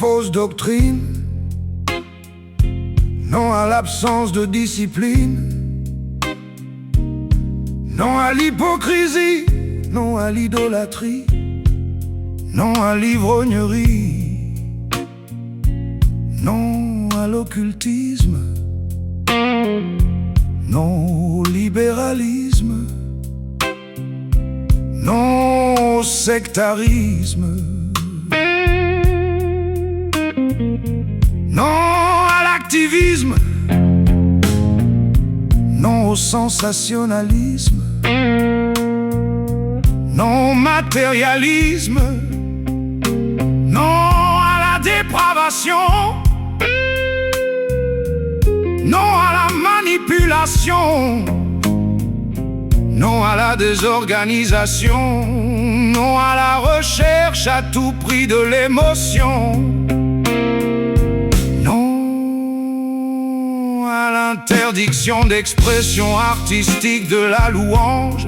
fausses doctrines, non à l'absence de discipline, non à l'hypocrisie, non à l'idolâtrie, non à l'ivrognerie, non à l'occultisme, non au libéralisme, non au sectarisme, non à l'activisme, non au sensationnalisme, non au matérialisme, non à la dépravation, non à la manipulation, non à la désorganisation, non à la recherche à tout prix de l'émotion, non à l'interdiction d'expression artistique de la louange,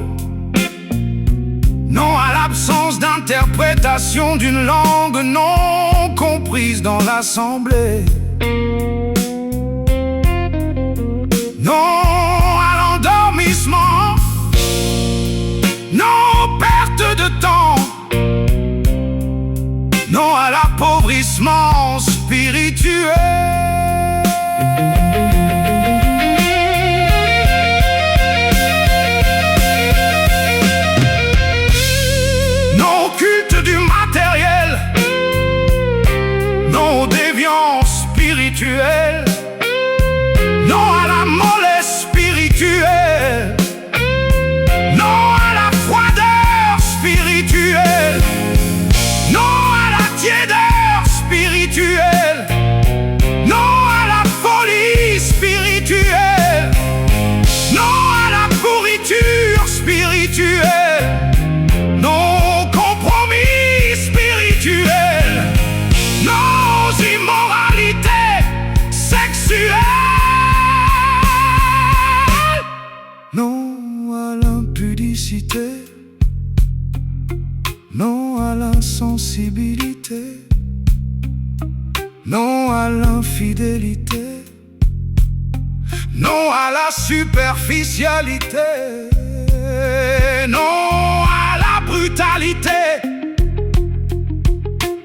non à l'absence d'interprétation d'une langue non comprise dans l'assemblée, non à l'endormissement, non aux pertes de temps, non à l'appauvrissement spirituel. Non au culte du matériel, non aux déviances spirituelles, non à la mollesse spirituelle, non à la froideur spirituelle, non à la tiédeur spirituelle, non à la folie spirituelle, non à la pourriture spirituelle, non au compromis spirituel, non aux immoralités sexuelles, non à l'impudicité, non à l'insensibilité, non à l'infidélité, non à la superficialité, non à la brutalité,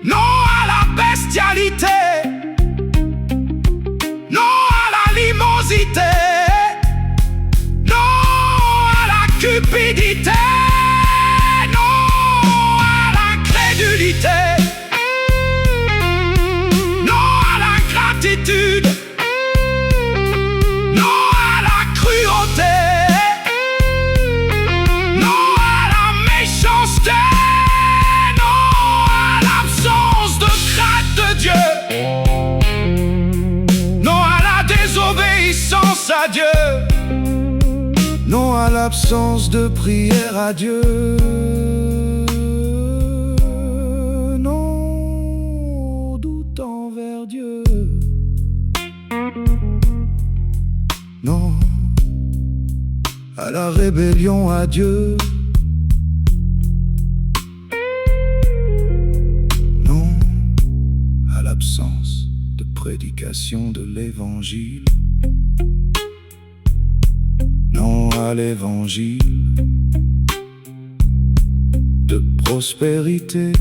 non à la bestialité, non à la limosité, non à la cupidité, non à la crédulité, non à la gratitude, non à la cruauté, non à la méchanceté, non à l'absence de crainte de Dieu, non à la désobéissance à Dieu, non à l'absence de prière à Dieu, non au doute envers Dieu, non à la rébellion à Dieu, non à l'absence de prédication de l'évangile, non à l'évangile de prospérité,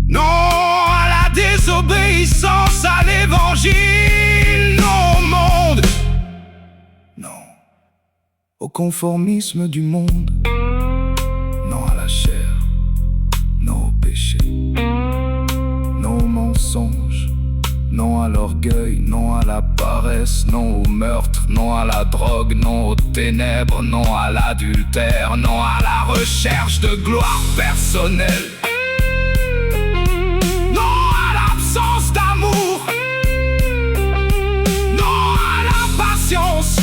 non à la désobéissance à l'évangile, non au monde, non au conformisme du monde, non à la chair, non au péché, non au mensonge, non à l'orgueil, non à la paresse, non au meurtre, non à la drogue, non aux ténèbres, non à l'adultère, non à la recherche de gloire personnelle, non à l'absence d'amour, non à l'impatience,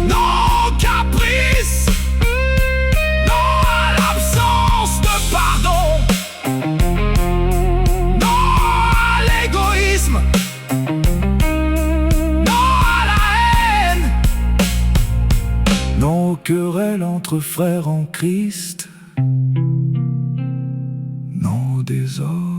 non au caprice, non à l'absence de pardon, non à l'égoïsme, non à la haine, non aux querelles entre frères en Christ, désordre.